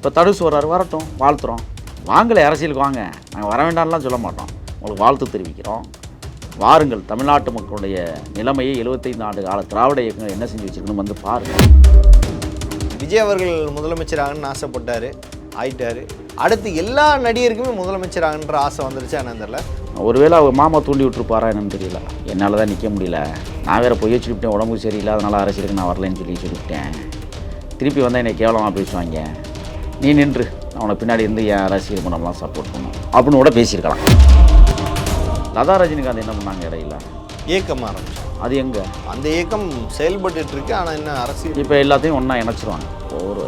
இப்போ தனுஷ் வர்றாரு, வரட்டும், வாழ்த்துறோம். வாங்கலை அரசியலுக்கு வாங்க, நாங்கள் வர வேண்டாம்லாம் சொல்ல மாட்டோம், உங்களுக்கு வாழ்த்து தெரிவிக்கிறோம். வாருங்கள், தமிழ்நாட்டு மக்களுடைய நிலைமையை 75 ஆண்டு கால திராவிட இயக்கங்கள் என்ன செஞ்சு வச்சுருக்கணும் வந்து பாருங்கள். விஜய் அவர்கள் முதலமைச்சராகன்னு ஆசைப்பட்டார், ஆயிட்டார். அடுத்து எல்லா நடிகருக்குமே முதலமைச்சராகன்ற ஆசை வந்துருச்சு. ஆனால் தெரியல, ஒருவேளை அவங்க மாமா தூண்டி விட்டுருப்பாரா என்னன்னு தெரியல. என்னால் தான் நிற்க முடியல, நான் வேறு பொய்ய சொல்லிவிட்டேன், உடம்பு சரியில்லை, அதனால் அரசியலுக்கு நான் வரலன்னு சொல்லிவிட்டேன். திருப்பி வந்தால் என்னை கேவலமாக பேசுவாங்க, நீ நின்று அவனை பின்னாடி இருந்து என் அரசியல் பண்ணலாம் சப்போர்ட் பண்ணும் அப்படின்னு கூட பேசியிருக்கலாம். லதா ரஜினிகாந்த் என்ன பண்ணாங்க இடையில? ஏக்கம் ஆரம்பிச்சு. அது எங்கே? அந்த ஏக்கம் செயல்பட்டு இருக்கு. ஆனால் என்ன அரசியல் இப்போ எல்லாத்தையும் ஒன்றா இணைச்சிருவாங்க.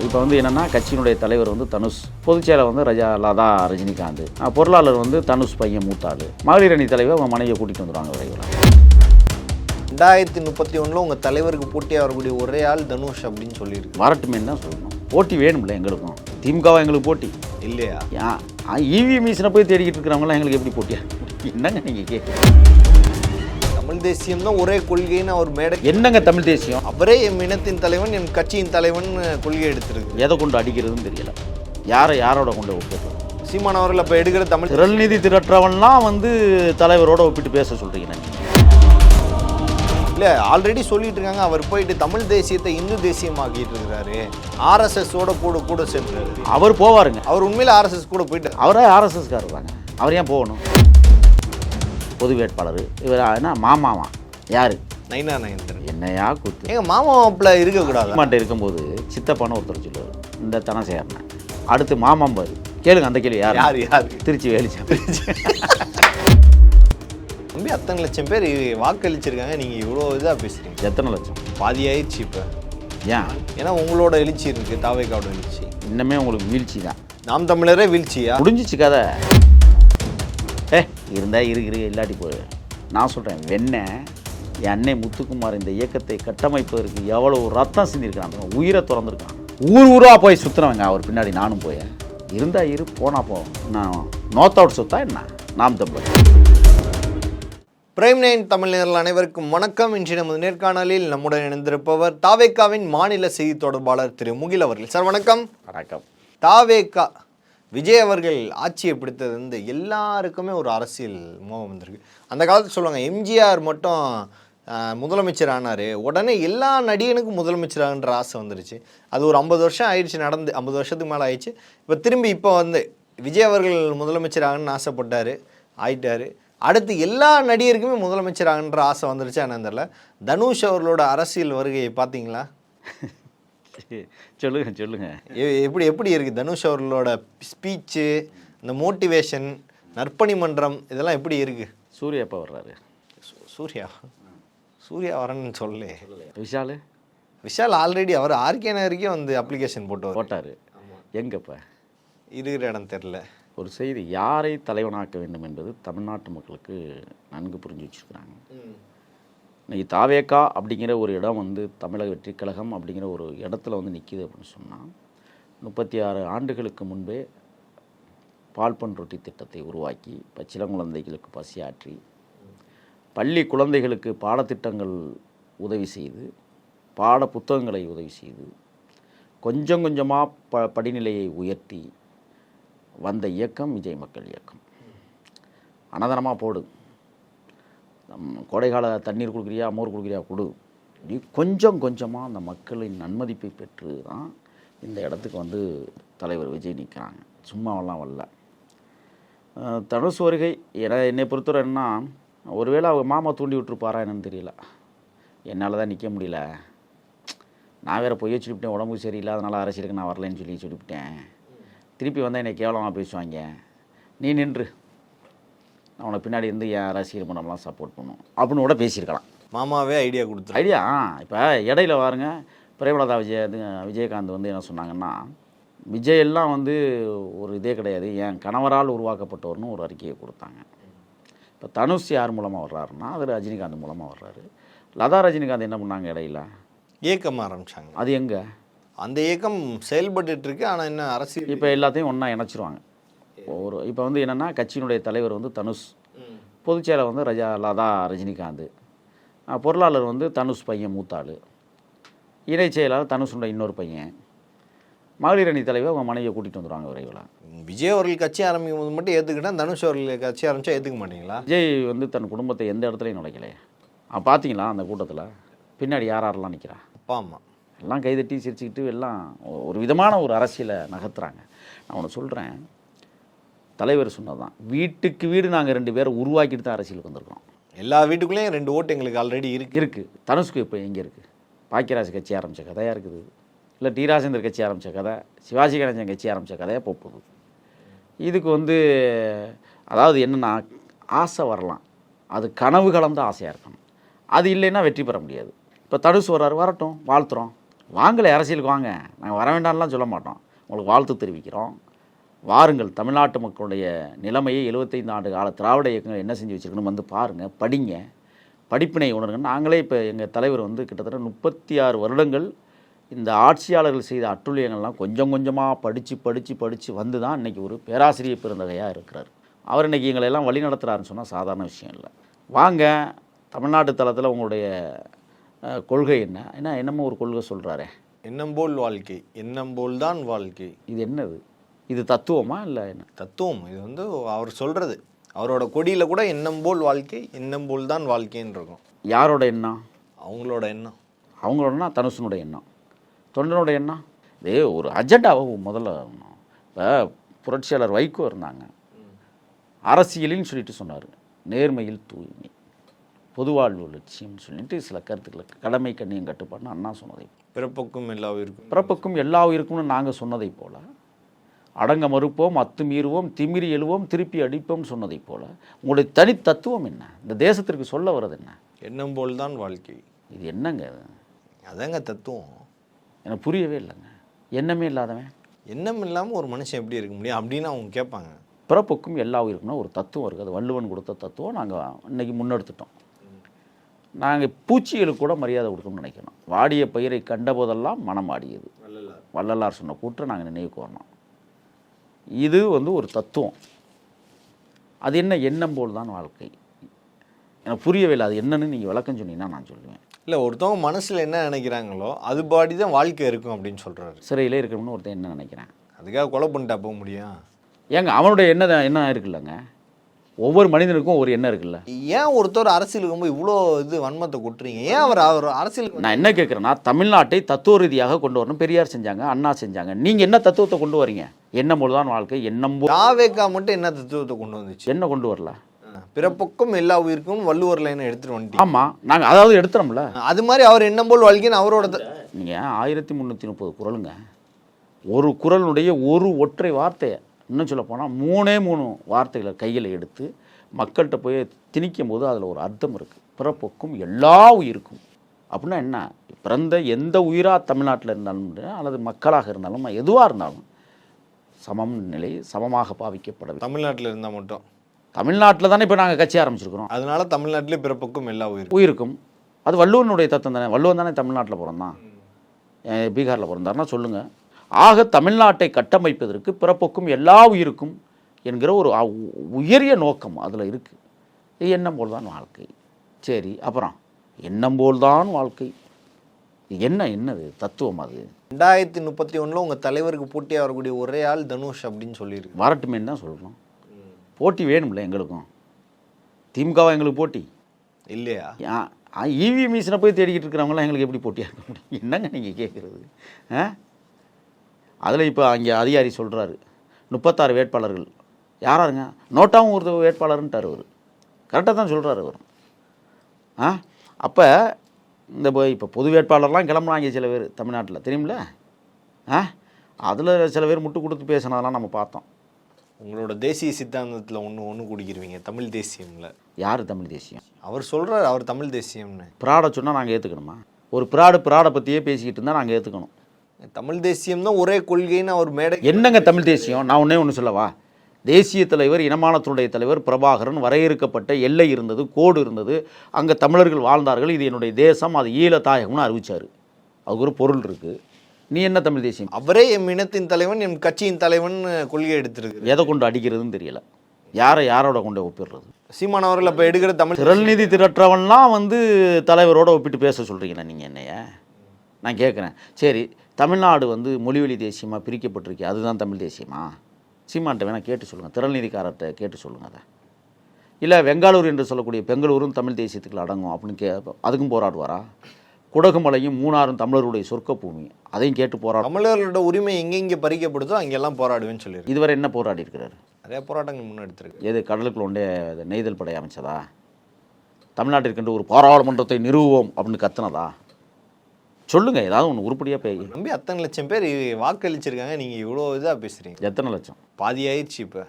இப்போ வந்து என்னென்னா, கட்சியினுடைய தலைவர் வந்து தனுஷ், பொதுச்செயலர் வந்து லதா ரஜினிகாந்த், பொருளாளர் வந்து தனுஷ் பையன் மூத்தாள், மகளிர் அணி தலைவர் அவங்க மனைவியை கூட்டிகிட்டு வந்துடுவாங்க விரைவில். 2031 உங்கள் தலைவருக்கு போட்டியாக வரக்கூடிய ஒரே ஆள் தனுஷ் அப்படின்னு சொல்லியிருக்கு. வரட்டுமேன்னு தான் சொல்லணும். போட்டி வேணும்ல எங்களுக்கும். திமுகவா எங்களுக்கு போட்டி இல்லையா? இவிஎம் மிஷினை போய் தேடிக்கிட்டு இருக்கிறவங்களாம் எங்களுக்கு எப்படி போட்டியா? என்னங்க நீங்கள் கேட்க? தமிழ் தேசியம் தான் ஒரே கொள்கைன்னு அவர் மேடை. என்னங்க தமிழ் தேசியம்? அவரே என் இனத்தின் தலைவன், என் கட்சியின் தலைவன் கொள்கை எடுத்திருக்கு. எதை கொண்டு அடிக்கிறதுன்னு தெரியல, யாரோட கொண்டு ஒப்பிட்டு. சீமான் அவர்கள் அப்போ எடுக்கிற தமிழ் திரள் நிதி திரட்டுறவன்லாம் வந்து தலைவரோட ஒப்பிட்டு பேச சொல்கிறீங்க நீங்கள்? இல்லை, ஆல்ரெடி சொல்லிட்டு இருக்காங்க, அவர் போயிட்டு தமிழ் தேசியத்தை இந்து தேசியமாக்கிட்டு இருக்கிறாரு, ஆர்எஸ்எஸோட கூட சேர்ந்துறாரு. அவர் போவாருங்க, அவர் உண்மையில ஆர்எஸ்எஸ் கூட போயிட்டு. அவரே ஆர்எஸ்எஸ்கார் இருக்காங்க, அவர் ஏன் போகணும்? பொது வேட்பாளர் இவர் என்ன மாமாவா? யாரு? நைனா நயன்தரன். என்னையா கூத்து? எங்க மாமா மாப்பிள்ள இருக்கக்கூடாது. மாட்ட இருக்கும்போது சித்தப்பான ஒருத்தர் சொல்லுவார், இந்த தன சேர்னேன். அடுத்து மாமாம்பாரு, கேளுங்க அந்த கேள்வி. யார் யார் யார்? திருச்சி வேலிச்சா. தம்பி, அத்தனை லட்சம் பேர் வாக்களிச்சிருக்காங்க, நீங்கள் இவ்வளோ இதாக பேசுகிறீங்க. எத்தனை லட்சம்? பாதி ஆயிடுச்சு இப்போ. ஏன்? ஏன்னா உங்களோட எழுச்சி இருக்குது, தாவேக்காவோட எழுச்சி. இன்னமே உங்களுக்கு வீழ்ச்சி தான். நாம் தமிழரே வீழ்ச்சியா? முடிஞ்சிச்சு கதை. இருந்தா இரு இல்லாட்டி போய் நான் சொல்கிறேன், என் அன்னை முத்துக்குமார் இந்த இயக்கத்தை கட்டமைப்பதற்கு எவ்வளோ ரத்தம் சிந்திருக்கிறான், உயிரை திறந்துருக்கான். ஊராக போய் சுற்றுறவங்க அவர் பின்னாடி. நானும் போய் இருந்தா இரு, போனா போ. நான் நோத் அவுட் சொத்தா என்ன? நாம் தமிழர். பிரைம் 9 தமிழ் நேயர்கள் அனைவருக்கும் வணக்கம். இன்றைய நமது நேர்காணலில் நம்முடன் இணைந்திருப்பவர் தாவேக்காவின் மாநில செய்தி தொடர்பாளர் திரு முகில் அவர்கள். சார் வணக்கம். வணக்கம். தாவேக்கா விஜய் அவர்கள் ஆட்சியை பிடித்தது வந்து எல்லாருக்குமே ஒரு அரசியல் மோகம் வந்திருக்கு. அந்த காலத்தில் சொல்லுவாங்க, எம்ஜிஆர் மட்டும் முதலமைச்சர் ஆனார், உடனே எல்லா நடிகனுக்கும் முதலமைச்சராகன்ற ஆசை வந்துருச்சு. அது ஒரு 50 வருஷம் ஆயிடுச்சு, நடந்து 50 வருஷத்துக்கு மேலே ஆயிடுச்சு. இப்போ வந்து விஜய் அவர்கள் முதலமைச்சராகன்னு ஆசைப்பட்டார், ஆயிட்டார். அடுத்து எல்லா நடிகருக்குமே முதலமைச்சராகன்ற ஆசை வந்துருச்சு. ஆனால் தெரியல, தனுஷ் அவர்களோட அரசியல் வருகையை பார்த்தீங்களா? சொல்லுங்க. எப்படி இருக்குது தனுஷ் அவர்களோட ஸ்பீச்சு, இந்த மோட்டிவேஷன், நற்பணி மன்றம், இதெல்லாம் எப்படி இருக்குது? சூர்யா எப்போ வர்றாரு? சூர்யா வரேன்னு சொல்லு. விஷால் ஆல்ரெடி அவர் ஆர்கே நகருக்கே வந்து அப்ளிகேஷன் போட்டார். எங்கப்போ இருக்கிற இடம் தெரில. ஒரு செய்தி, யாரை தலைவனாக்க வேண்டும் என்பது தமிழ்நாட்டு மக்களுக்கு நன்கு புரிஞ்சு வச்சுருக்கிறாங்க. இன்னைக்கு தாவேக்கா அப்படிங்கிற ஒரு இடம் வந்து தமிழக வெற்றி கழகம் அப்படிங்கிற ஒரு இடத்துல வந்து நிற்கிது அப்படின்னு சொன்னால், 36 ஆண்டுகளுக்கு முன்பே பால்பன் ரொட்டி திட்டத்தை உருவாக்கி பச்சிளங்குழந்தைகளுக்கு பசியாற்றி, பள்ளி குழந்தைகளுக்கு பாடத்திட்டங்கள் உதவி செய்து, பாட புத்தகங்களை உதவி செய்து, கொஞ்சம் கொஞ்சமாக படிநிலையை உயர்த்தி வந்த இயக்கம் விஜய் மக்கள் இயக்கம். அன்னதானமாக போடு, கோடைக்கால தண்ணீர் கொடுக்குறியா, மோர் கொடுக்குறியா கொடு, இப்படி கொஞ்சம் கொஞ்சமாக அந்த மக்களின் நன்மதிப்பை பெற்று தான் இந்த இடத்துக்கு வந்து தலைவர் விஜய் நிற்கிறாங்க. சும்மாவெல்லாம் வரல. தனுஷ் வருகை என்னை பொறுத்தவரை என்ன, ஒருவேளை அவங்க மாமா தூண்டி விட்டுருப்பாரா என்னன்னு தெரியல. என்னால் தான் நிற்க முடியல, நான் வேறு பொய்ய சொல்லிவிட்டேன், உடம்பு சரியில்லை, அதனால் அரசியலுக்கு நான் வரலன்னு சொல்லிவிட்டேன். திருப்பி வந்தால் என்னை கேவலமாக பேசுவாங்க, நீ நின்று அவனை பின்னாடி இருந்து என் அரசியல் பண்ணலாம் சப்போர்ட் பண்ணும் அப்படின்னு கூட பேசியிருக்கலாம். மாமாவே ஐடியா கொடுத்து ஐடியா. இப்போ இடையில பாருங்க, பிரேமலதா விஜயகாந்த் வந்து என்ன சொன்னாங்கன்னா, விஜய் எல்லாம் வந்து ஒரு இதே கிடையாது, என் கணவரால் உருவாக்கப்பட்டவர்னு ஒரு அறிக்கையை கொடுத்தாங்க. இப்போ தனுஷ் யார் மூலமாக வர்றாருன்னா, அது ரஜினிகாந்த் மூலமாக வர்றாரு. லதா ரஜினிகாந்த் என்ன பண்ணாங்க இடையில? ஏக்கம் ஆரம்பித்தாங்க. அது எங்கே? அந்த ஏக்கம் செயல்பட்டு இருக்கு. ஆனால் என்ன அரசியல் இப்போ எல்லாத்தையும் ஒன்றா இணைச்சிருவாங்க. இப்போ வந்து என்னென்னா, கட்சியினுடைய தலைவர் வந்து தனுஷ், பொதுச்செயலர் வந்து லதா ரஜினிகாந்த், பொருளாளர் வந்து தனுஷ் பையன் மூத்தாள், இணை செயலாளர் தனுஷுடைய இன்னொரு பையன், மகளிர் அணி தலைவர் அவங்க மனைவியை கூட்டிகிட்டு வந்துடுவாங்க விரைவில். விஜய் அவர்கள் கட்சி ஆரம்பிக்கும் போது மட்டும் ஏற்றுக்கிட்டா தனுஷ் அவர்கள் கட்சி ஆரம்பித்தா ஏற்றுக்க மாட்டீங்களா? விஜய் வந்து தன் குடும்பத்தை எந்த இடத்துலையும் நுழைக்கலையே. பார்த்தீங்களா அந்த கூட்டத்தில் பின்னாடி யாரெல்லாம் நிற்கிறா? அப்பா அம்மா எல்லாம் கைதட்டி சிரிச்சுக்கிட்டு எல்லாம் ஒரு விதமான ஒரு அரசியலை நகர்த்துறாங்க. நான் ஒன்று சொல்கிறேன், தலைவர் சொன்னது தான், வீட்டுக்கு வீடு நாங்கள் 2 பேரை உருவாக்கிட்டு தான் அரசியலுக்கு வந்திருக்கோம். எல்லா வீட்டுக்குள்ளேயும் 2 ஓட்டு எங்களுக்கு ஆல்ரெடி இருக்குது. தனுஷ்க்கு இப்போ எங்கே இருக்குது? பாக்கியராஜ் கட்சி ஆரம்பித்த கதையாக இருக்குது, இல்லை டி ராஜேந்தர் கட்சி ஆரம்பித்த கதை, சிவாஜி கணேசன் கட்சி ஆரம்பித்த கதையாக போகுது. இதுக்கு வந்து அதாவது என்னென்னா, ஆசை வரலாம், அது கனவு கலந்த ஆசையாக இருக்கணும். அது இல்லைன்னா வெற்றி பெற முடியாது. இப்போ தனுஷ் வர்றாரு, வரட்டும், வாழ்த்துறோம். வாங்கலை, அரசியலுக்கு வாங்க, நாங்கள் வர வேண்டாம்லாம் சொல்ல மாட்டோம், உங்களுக்கு வாழ்த்து தெரிவிக்கிறோம். வாருங்கள், தமிழ்நாட்டு மக்களுடைய நிலைமையை 75 ஆண்டு கால திராவிட இயக்கங்கள் என்ன செஞ்சு வச்சுருக்கணும் வந்து பாருங்கள், படிங்க, படிப்பினை உணருங்க. நாங்களே இப்போ எங்கள் தலைவர் வந்து கிட்டத்தட்ட 36 வருடங்கள் இந்த ஆட்சியாளர்கள் செய்த அட்டுழியங்கள்லாம் கொஞ்சம் கொஞ்சமாக படித்து வந்து தான் இன்றைக்கி ஒரு பேராசிரியர் பெருந்தகையாக இருக்கிறார். அவர் இன்றைக்கி எங்களை எல்லாம் வழி நடத்துகிறாருன்னு சொன்னால் சாதாரண விஷயம் இல்லை. வாங்க, தமிழ்நாட்டு தளத்தில் உங்களுடைய கொள்கை என்னமோ ஒரு கொள்கை சொல்கிறாரே, எண்ணம் போல் வாழ்க்கை, எண்ணம் போல் தான் வாழ்க்கை. இது என்னது? இது தத்துவமா இல்லை என்ன? தத்துவம். இது வந்து அவர் சொல்கிறது. அவரோட கொடியில் கூட எண்ணம் போல் வாழ்க்கை, எண்ணம் போல் தான் வாழ்க்கைன்னு இருக்கும். யாரோட எண்ணம்? அவங்களோட எண்ணம். அவங்களோடனா தனுஷனுடைய எண்ணம், தொண்டனோட எண்ணம். இதே ஒரு அஜெண்டாவை முதல்ல. இப்போ புரட்சியாளர் வைகோ இருந்தாங்க, அரசியலின்னு சொல்லிட்டு சொன்னார், நேர்மையில் தூய்மை, பொதுவாழ்வு லட்சியம்னு சொல்லிட்டு சில கருத்துக்களை, கடமை கண்ணியம் கட்டுப்பாடுன்னு அண்ணா சொன்னதை, பிறப்புக்கும் எல்லா உயிருக்கும், பிறப்புக்கும் எல்லா உயிருக்கும்னு நாங்கள் சொன்னதை போல், அடங்க மறுப்போம், அத்துமீறுவோம், திமிரி எழுவோம், திருப்பி அடிப்போம் சொன்னதை போல், உங்களுடைய தனி தத்துவம் என்ன? இந்த தேசத்திற்கு சொல்ல வர்றது என்ன? எண்ணம் போல் தான் வாழ்க்கை. இது என்னங்க? அதாங்க தத்துவம். எனக்கு புரியவே இல்லைங்க. எண்ணமே இல்லாதவன் எண்ணம் இல்லாமல் ஒரு மனுஷன் எப்படி இருக்க முடியும் அப்படின்னு அவங்க கேட்பாங்க. பிறப்புக்கும் எல்லா உயிருக்கும்னா ஒரு தத்துவம் இருக்குது, அது வள்ளுவன் கொடுத்த தத்துவம். நாங்கள் இன்றைக்கி முன்னெடுத்துட்டோம். நாங்கள் பூச்சிகளுக்கு கூட மரியாதை கொடுக்கணும்னு நினைக்கணும். வாடிய பயிரை கண்டபோதெல்லாம் மனம் ஆடியது, வள்ளலார் சொன்ன கூற்றை நாங்கள் நினைவுக்கு வரணும். இது வந்து ஒரு தத்துவம். அது என்ன? எண்ணம் போல் தான் வாழ்க்கை. எனக்கு புரியவே இல்லை, அது என்னன்னு நீங்கள் விளக்கம் சொன்னீங்கன்னா நான் சொல்லுவேன். இல்லை, ஒருத்தவங்க மனசில் என்ன நினைக்கிறாங்களோ அது பாடி தான் வாழ்க்கை இருக்கும் அப்படின்னு சொல்கிறாரு. சிறையிலே இருக்கணும்னு ஒருத்தன் என்ன நினைக்கிறேன், அதுக்காக கொலை பண்ணிட்டா போக முடியும்? ஏங்க அவனுடைய என்ன இருக்குல்லங்க, ஒவ்வொரு மனிதனுக்கும் ஒரு எண்ணம் இருக்குல்ல. ஏன் ஒருத்தர் அரசியலுக்கு ரொம்ப இவ்வளோ வன்மத்தை கொட்டுறீங்க? ஏன் அவர் அரசியல்? நான் என்ன கேட்குறேன்னா, தமிழ்நாட்டை தத்துவ ரீதியாக கொண்டு வரணும். பெரியார் செஞ்சாங்க, அண்ணா செஞ்சாங்க. நீங்கள் என்ன தத்துவத்தை கொண்டு வரீங்க? எண்ணம் போல் தான் வாழ்க்கை, எண்ணம் போல். தாவேக்கா மட்டும் என்ன தத்துவத்தை கொண்டு வந்துச்சு? என்ன கொண்டு வரல? பிறப்புக்கும் எல்லா உயிருக்கும் வள்ளுவரில் என்ன எடுத்துகிட்டு வந்துட்டு. ஆமாம், நாங்கள் அதாவது எடுத்துறோம்ல. அது மாதிரி அவர் எண்ணம் போல் வாழ்க்கைன்னு அவரோட. நீங்கள் 1330 குறளுங்க, ஒரு குறளுடைய ஒரு ஒற்றை வார்த்தையை, இன்னும் சொல்ல போனால் 3 வார்த்தைகளை கையில் எடுத்து மக்கள்கிட்ட போய் திணிக்கும் போது அதில் ஒரு அர்த்தம் இருக்குது. பிறப்புக்கும் எல்லா உயிருக்கும் அப்படின்னா என்ன? பிறந்த எந்த உயிராக தமிழ்நாட்டில் இருந்தாலும் அல்லது மக்களாக இருந்தாலும் எதுவாக இருந்தாலும் சமம் நிலை, சமமாக பாவிக்கப்பட. தமிழ்நாட்டில் இருந்தால் மட்டும். தமிழ்நாட்டில் தானே இப்போ நாங்கள் கட்சி ஆரம்பிச்சிருக்கிறோம். அதனால தமிழ்நாட்டிலே பிறப்புக்கும் எல்லா உயிருக்கும். அது வள்ளுவனுடைய தத்துவம் தானே. வள்ளுவன் தானே தமிழ்நாட்டில் பிறந்தான், பீகாரில் பிறந்தாருன்னா சொல்லுங்கள். ஆக தமிழ்நாட்டை கட்டமைப்பதற்கு பிறப்புக்கும் எல்லா உயிருக்கும் என்கிற ஒரு உயரிய நோக்கம் அதில் இருக்குது. எண்ணம் போல் தான் வாழ்க்கை. சரி, அப்புறம் எண்ணம் போல் தான் வாழ்க்கை என்னது தத்துவம்? அது 2031 உங்கள் தலைவருக்கு போட்டியாக வரக்கூடிய ஒரே ஆள் தனுஷ் அப்படின்னு சொல்லியிருக்கு. வரட்டுமேன்னு தான் சொல்கிறோம். போட்டி வேணும்ல எங்களுக்கும். திமுகவா எங்களுக்கு போட்டி இல்லையா? இவிஎம் மிஷினை போய் தேடிக்கிட்டு இருக்கிறவங்களாம் எங்களுக்கு எப்படி போட்டியாக இருக்க முடியும்? என்னங்க நீங்கள் கேட்குறது? அதில் இப்போ அங்கே அதிகாரி சொல்கிறாரு 36 வேட்பாளர்கள். யாராருங்க? நோட்டாவும் ஒரு வேட்பாளர்ன்ட்டார் அவர். கரெக்டாக தான் சொல்கிறார் அவர். அப்போ இந்த இப்போ பொது வேட்பாளர்லாம் கிளம்புறாங்க சில பேர் தமிழ்நாட்டில், தெரியுமில்ல? அதில் சில பேர் முட்டு கொடுத்து பேசினதெல்லாம் நம்ம பார்த்தோம். உங்களோட தேசிய சித்தாந்தத்தில் ஒன்று குடிக்கிறவங்க தமிழ் தேசியம்ல. யார் தமிழ் தேசியம்? அவர் சொல்கிறார் அவர் தமிழ் தேசியம்னு. பிராடை சொன்னால் நாங்கள் ஏற்றுக்கணுமா? ஒரு பிராடை பற்றியே பேசிக்கிட்டு இருந்தால் நாங்கள் ஏற்றுக்கணும். தமிழ் தேசியம் தான் ஒரே கொள்கைன்னு அவர் மேடை. என்னங்க தமிழ் தேசியம்? நான் ஒன்று சொல்லவா? தேசிய தலைவர், இனமானத்தினுடைய தலைவர் பிரபாகரன், வரையறுக்கப்பட்ட எல்லை இருந்தது, கோடு இருந்தது, அங்கே தமிழர்கள் வாழ்ந்தார்கள், இது என்னுடைய தேசம், அது ஈழ தாயகம்னு அறிவிச்சார். அதுக்கு ஒரு பொருள் இருக்குது. நீ என்ன தமிழ் தேசியம்? அவரே என் இனத்தின் தலைவன், என் கட்சியின் தலைவன் கொள்கை எடுத்திருக்கு. எதை கொண்டு அடிக்கிறதுன்னு தெரியல. யாரோட கொண்டு ஒப்பிடுறது? சீமானவர்கள் இப்போ எடுக்கிற தமிழ் திரள் நிதி திரற்றவன்லாம் தலைவரோட ஒப்பிட்டு பேச சொல்கிறீங்களா நீங்கள்? என்னைய நான் கேட்குறேன், சரி தமிழ்நாடு வந்து மொழிவழி தேசியமாக பிரிக்கப்பட்டிருக்கு, அதுதான் தமிழ் தேசியமா? சீமான்ட்ட வேணால் கேட்டு சொல்லுங்கள், திறல்நீதிக்காரர்கிட்ட கேட்டு சொல்லுங்கள். அதை இல்லை வெங்காலூர் என்று சொல்லக்கூடிய பெங்களூரும் தமிழ் தேசியத்துக்குள்ள அடங்கும் அப்படின்னு அதுக்கும் போராடுவாரா? குடகுமலையும் மூணாறும் தமிழருடைய சொர்க்க பூமி, அதையும் கேட்டு போராடும். தமிழர்களோட உரிமை எங்கெங்கே பறிக்கப்படுதோ அங்கெல்லாம் போராடுவேன்னு சொல்லியிருக்கு. இதுவரை என்ன போராடி இருக்கிறாரு? நிறைய போராட்டங்கள் முன்னெடுத்திருக்கு. எது கடலுக்குள்ள ஒன்றே நெய்தல் படை அமைச்சதா? தமிழ்நாட்டிற்கென்று ஒரு பாராளுமன்றத்தை நிறுவுவோம் அப்படின்னு கத்துனதா? சொல்லுங்க, ஏதாவது ஒன்று உருப்படியாக போய். நம்பி அத்தனை லட்சம் பேர் வாக்களிச்சிருக்காங்க, நீங்கள் இவ்வளோ இதாக பேசுகிறீங்க. எத்தனை லட்சம்? பாதி ஆயிடுச்சு இப்போ.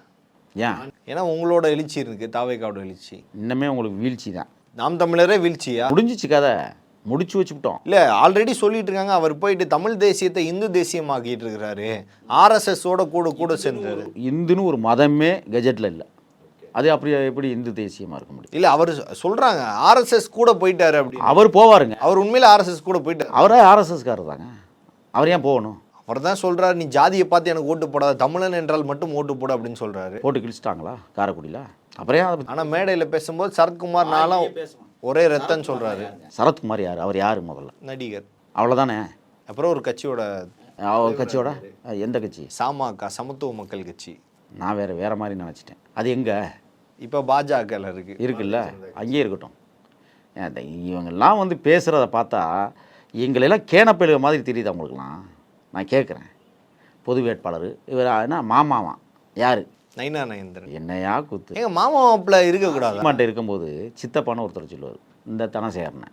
ஏன்? ஏன்னா உங்களோட எழுச்சி இருக்குது, தாவேக்காவோட எழுச்சி. இன்னமே உங்களுக்கு வீழ்ச்சி தான். நாம் தமிழரே வீழ்ச்சியா? முடிஞ்சிச்சு கதை, முடிச்சு வச்சுக்கிட்டோம். இல்லை, ஆல்ரெடி சொல்லிட்டு இருக்காங்க, அவர் போயிட்டு தமிழ் தேசியத்தை இந்து தேசியமாக்கிட்டு இருக்கிறாரு, ஆர்எஸ்எஸோட கூட சேர்ந்தாரு. இந்துன்னு ஒரு மதமே கெஜெட்டில் இல்லை, அது அப்படி எப்படி இந்து தேசியமாக இருக்க முடியும்? இல்லை, அவர் சொல்கிறாங்க ஆர்எஸ்எஸ் கூட போயிட்டாரு அப்படி. அவர் போவாருங்க, அவர் உண்மையில ஆர்எஸ்எஸ் கூட போயிட்டார். அவரே ஆர்எஸ்எஸ்காரர் தாங்க, அவர் ஏன் போகணும்? அவர் தான் சொல்கிறார், நீ ஜாதியை பார்த்து எனக்கு ஓட்டு போடாத, தமிழன் என்றால் மட்டும் ஓட்டு போட அப்படின்னு சொல்கிறாரு. போட்டு கிழிச்சிட்டாங்களா காரைக்குடியில்? அப்புறம் ஆனால் மேடையில் பேசும்போது சரத்குமார் நானும் ஒரே ரத்தன்னு சொல்கிறாரு. சரத்குமார் யார்? அவர் யார்? முதல்ல நடிகர், அவ்வளோதானே. அப்புறம் ஒரு கட்சியோட கட்சியோட எந்த கட்சி? சாமாக்கா, சமத்துவ மக்கள் கட்சி. நான் வேற மாதிரி நினச்சிட்டேன். அது எங்கே இப்போ பாஜக இருக்குல்ல, அங்கேயே இருக்கட்டும். இவங்கெல்லாம் வந்து பேசுகிறத பார்த்தா எங்களெல்லாம் கேனப்பெழுக மாதிரி தெரியுது அவங்களுக்குலாம். நான் கேட்குறேன், பொது வேட்பாளர் இவர் என்ன மாமாவா? யார்? நைனா நயந்திரன். என்னையா கூத்து? எங்கள் மாமா மாப்பிள்ள இருக்கக்கூடாது. மாட்ட இருக்கும்போது சித்தப்பான ஒருத்தர் சொல்லுவார், இந்த தனசேகரனை.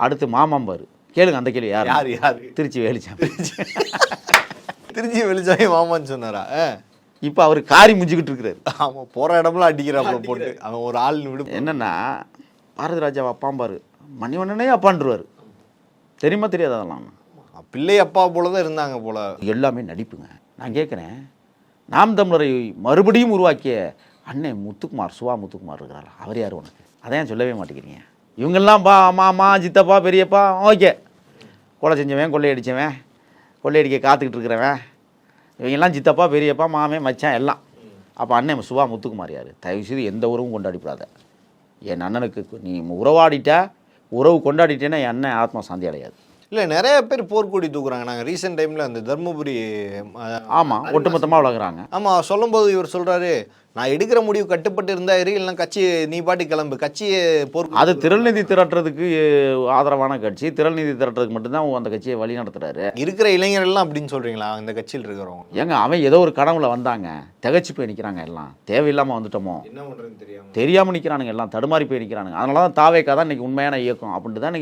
அடுத்து மாமாம்பார். கேளுங்க அந்த கேள்வி. யார்? திருச்சி வெளிச்சாமி. திருச்சி வெளிச்சாமி மாமான்னு சொன்னாரா? இப்போ அவர் காரி முஞ்சிக்கிட்டு இருக்கிறாரு. ஆமாம், போகிற இடம்லாம் அடிக்கிறாப்புல போட்டு. அவன் ஒரு ஆள் விடு. என்னென்னா பாரதி ராஜாவை அப்பாம்பார், மணிவண்ணனே அப்பான்றுவார். தெரியுமா தெரியாது? அதெல்லாம் பிள்ளை அப்பா போல தான் இருந்தாங்க போல. எல்லாமே நடிப்புங்க. நான் கேட்குறேன், நாம் தமிழரை மறுபடியும் உருவாக்கிய அண்ணன் முத்துக்குமார், சுவா முத்துக்குமார் இருக்கிறார், அவர் யார் உனக்கு? அதையும் சொல்லவே மாட்டேங்கிறீங்க. இவங்கெல்லாம் மாமா, சித்தப்பா, பெரியப்பா, ஓகே, கொலை செஞ்சவன், கொள்ளையடித்தவன், கொள்ளையடிக்க காத்துக்கிட்டு இருக்கிறவன், இவங்கெல்லாம் சித்தப்பா, பெரியப்பா, மாமே, மச்சான் எல்லாம். அப்போ அண்ணன் சுவா முத்துக்குமார் யார்? தயவுசெய்து எந்த உறவும் கொண்டாடிப்படாத. என் அண்ணனுக்கு நீ உறவாடிட்டா, உறவு கொண்டாடிட்டேன்னா என் அண்ணன் ஆத்மா சாந்தி அடையாது. இல்லை, நிறைய பேர் போர்க்கொடி தூக்குறாங்க. நாங்கள் ரீசெண்ட் டைமில் அந்த தர்மபுரி, ஆமாம், ஒட்டுமொத்தமாக வளர்க்குறாங்க. ஆமாம், சொல்லும்போது இவர் சொல்கிறாரு, நான் எடுக்கிற முடிவு கட்டுப்பட்டு இருந்தா இல்லைன்னா கட்சி நீ பாட்டி கிளம்பு, கட்சியை அது திரள்நிதி திரட்டுறதுக்கு ஆதரவான கட்சி. திரள்நிதி திரட்டுறதுக்கு மட்டும்தான் அந்த கட்சியை வழி நடத்துறாரு. இருக்கிற இளைஞர்கள்லாம் அப்படின்னு சொல்கிறீங்களா? இந்த கட்சியில் இருக்கிறவங்க ஏங்க, அவன் ஏதோ ஒரு கனவுல வந்தாங்க, திகச்சு போய் நிற்கிறாங்க. எல்லாம் தேவையில்லாமல் வந்துட்டோமோ, என்ன பண்ணுறதுன்னு தெரியாமல் நிற்கிறானுங்க, எல்லாம் தடுமாறி போய் நிற்கிறானுங்க. அதனால தான் தாவேக்கா தான் இன்றைக்கி உண்மையான இயக்கம் அப்படின்ட்டு தான்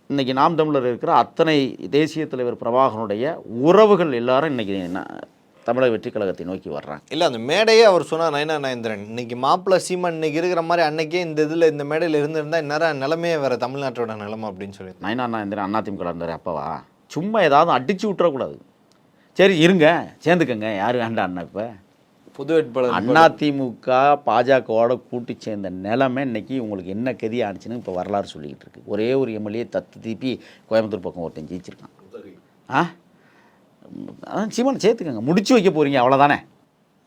இன்றைக்கி நாம் தமிழர் இருக்கிற அத்தனை தேசிய தலைவர் பிரபாகரனுடைய உறவுகள் எல்லாரும் இன்றைக்கி தமிழக வெற்றி கழகத்தை நோக்கி வர்றாங்க. இல்லை, அந்த மேடையே அவர் சொன்னார், நயனா நயந்திரன். இன்னைக்கு மாப்பிள்ள சீமான் இன்னைக்கு இருக்கிற மாதிரி அன்னைக்கே இந்த இதில் இந்த மேடையில் இருந்திருந்தா இந்நேரம் நிலைமையே வேறு, தமிழ்நாட்டோட நிலைமை அப்படின்னு சொல்லி. நயனா நயந்திரன் அதிமுக இருந்தார் அப்பவா? சும்மா ஏதாவது அடித்து விட்டுறக்கூடாது. சரி இருங்க, சேர்ந்துக்கங்க, யார் வேண்டாம் அண்ணா? இப்போ புது வேட்பாளர் அதிமுக பாஜகவோட கூட்டி சேர்ந்த நிலைமை இன்னைக்கு உங்களுக்கு என்ன கதி ஆனிச்சுன்னு இப்போ வரலாறு சொல்லிக்கிட்டு இருக்கு. ஒரே ஒரு எம்எல்ஏ திருப்பி கோயம்புத்தூர் பக்கம் ஒருத்தன் ஜெயிச்சிருக்கான். அதான் சீமானை சேர்த்துக்கங்க, முடிச்சு வைக்க போகிறீங்க, அவ்வளோதானே.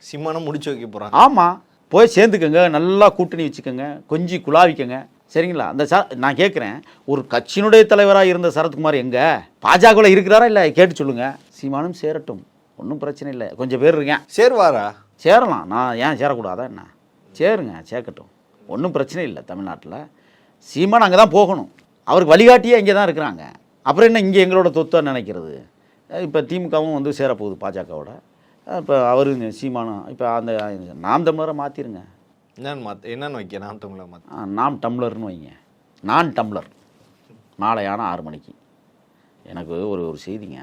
சீமானை முடிச்சு வைக்க போகிறாங்க. ஆமாம், போய் சேர்ந்துக்கங்க, நல்லா கூட்டணி வச்சுக்கோங்க, கொஞ்சம் குழாவிக்கங்க, சரிங்களா? அந்த நான் கேட்குறேன், ஒரு கட்சியினுடைய தலைவராக இருந்த சரத்குமார் எங்கே? பாஜகவில் இருக்கிறாரா இல்லை கேட்டு சொல்லுங்கள். சீமானும் சேரட்டும், ஒன்றும் பிரச்சனை இல்லை. கொஞ்சம் பேர் இருக்கேன். சேருவாரா? சேரலாம். நான் ஏன் சேரக்கூடாதா என்ன? சேருங்க, சேர்க்கட்டும், ஒன்றும் பிரச்சனை இல்லை. தமிழ்நாட்டில் சீமான் அங்கே தான் போகணும். அவருக்கு வழிகாட்டியே இங்கே தான் இருக்கிறாங்க. அப்புறம் என்ன இங்கே எங்களோட சொத்தை நினைக்கிறது? இப்போ திமுகவும் வந்து சேரப்போகுது பாஜகவோட. இப்போ அவரு சீமானும் இப்போ அந்த நாம் தமிழரை மாற்றிருங்க. என்னன்னு வைக்க? நாம் தமிழர் நாம் டம்ளர்னு வைங்க. நான் டம்ளர். மாலையான 6 மணிக்கு எனக்கு ஒரு செய்திங்க.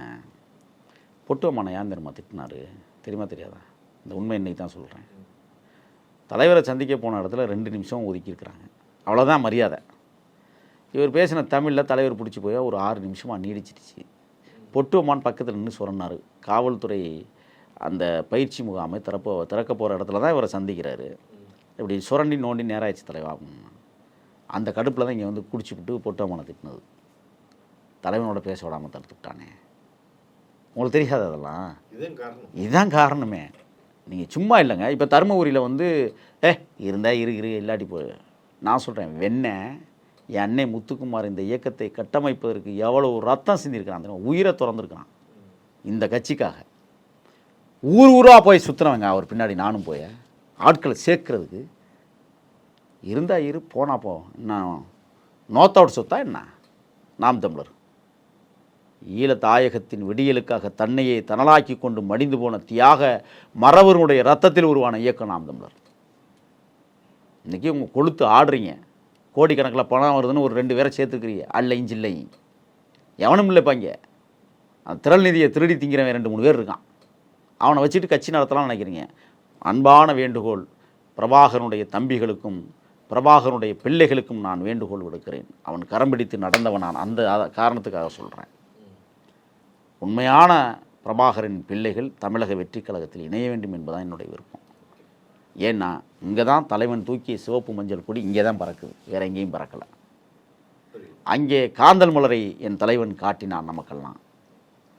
பொட்டுவமான ஏன் தெரியுமா திட்டினார்? தெரியுமா தெரியாதா? இந்த உண்மை இன்னைக்கு தான் சொல்கிறேன். தலைவரை சந்திக்க போன இடத்துல 2 நிமிஷம் ஒதுக்கியிருக்கிறாங்க, அவ்வளோதான் மரியாதை. இவர் பேசின தமிழில் தலைவர் பிடிச்சி போய் ஒரு 6 நிமிஷமாக நீடிச்சிருச்சு. பொட்டுவமான் பக்கத்தில் நின்று சொன்னார். காவல்துறை அந்த பயிற்சி முகாமை திறக்க போகிற இடத்துல தான் இவரை சந்திக்கிறாரு. இப்படி சுரண்டி நோண்டி நேராகிடுச்சு தலைவா. அந்த கடுப்பில் தான் இங்கே வந்து குடிச்சுவிட்டு பொட்டுவமானை திட்டினது. தலைவனோட பேச விடாமல் தடுத்து விட்டானே. உங்களுக்கு தெரியாது அதெல்லாம்? இதுதான் காரணமே. நீங்கள் சும்மா இல்லைங்க. இப்போ தருமபுரியில் வந்து இருந்தால் இரு இல்லாட்டி போ. நான் சொல்கிறேன், வெண்ணெய் என் அன்னை முத்துக்குமார் இந்த இயக்கத்தை கட்டமைப்பதற்கு எவ்வளோ ரத்தம் சிந்திருக்கிறான் தெரியுமா? உயிரை திறந்துருக்கிறான் இந்த கட்சிக்காக. ஊர் ஊராக போய் சுற்றுறவங்க அவர் பின்னாடி நானும் போய் ஆட்களை சேர்க்கறதுக்கு. இருந்தால் இரு, போனால் போ. இன்னும் நோத்தோட சொத்தா என்ன நாம் தமிழர்? ஈழத்தாயகத்தின் விடியலுக்காக தன்னையே தனலாக்கி கொண்டு மடிந்து போன தியாக மறவருடைய ரத்தத்தில் உருவான இயக்கம் நாம் தமிழர். இன்றைக்கி உங்கள் கொளுத்து ஆடுறீங்க, கோடிக்கணக்கில் பணம் வருதுன்னு ஒரு 2 பேரை சேர்த்துக்கிறீங்க. அல்ல இஞ்சில்லை, எவனும் இல்லைப்பா. இங்கே அந்த திரள் நிதியை திருடி திங்கிறவன் 2-3 பேர் இருக்கான். அவனை வச்சுட்டு கட்சி நடத்தலாம்னு நினைக்கிறீங்க. அன்பான வேண்டுகோள் பிரபாகரனுடைய தம்பிகளுக்கும் பிரபாகரனுடைய பிள்ளைகளுக்கும் நான் வேண்டுகோள் விடுக்கிறேன். அவன் கரம் பிடித்து நடந்தவன் நான். அந்த காரணத்துக்காக சொல்கிறேன். உண்மையான பிரபாகரின் பிள்ளைகள் தமிழக வெற்றி கழகத்தில் இணைய வேண்டும் என்பதுதான் என்னுடைய விருப்பம். ஏன்னா இங்கே தான் தலைவன் தூக்கிய சிவப்பு மஞ்சள் கொடி இங்கே தான் பறக்குது, வேற எங்கேயும் பறக்கலை. அங்கே காந்தல் மலரை என் தலைவன் காட்டினான் நமக்கெல்லாம்,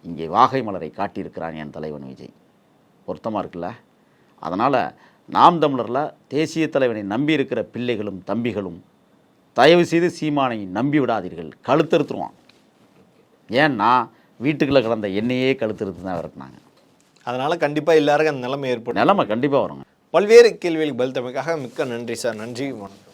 இங்கே வாகை மலரை காட்டியிருக்கிறான் என் தலைவன் விஜய். பொருத்தமாக இருக்குல்ல? அதனால் நாம் தமிழரில் தேசிய தலைவனை நம்பி இருக்கிற பிள்ளைகளும் தம்பிகளும் தயவு செய்து சீமானை நம்பி விடாதீர்கள். கழுத்தறுத்துருவான். ஏன்னா வீட்டுக்குள்ளே கிடந்த எண்ணெயே கழுத்தறுத்து தான் விரட்டினாங்க. அதனால் கண்டிப்பாக எல்லாருக்கும் அந்த நிலைமை ஏற்படும். நிலைமை கண்டிப்பாக வருங்க. பல்வேறு கேள்விகளுக்கு பதில் தமிழுக்காக மிக்க நன்றி சார். நன்றி, வணக்கம்.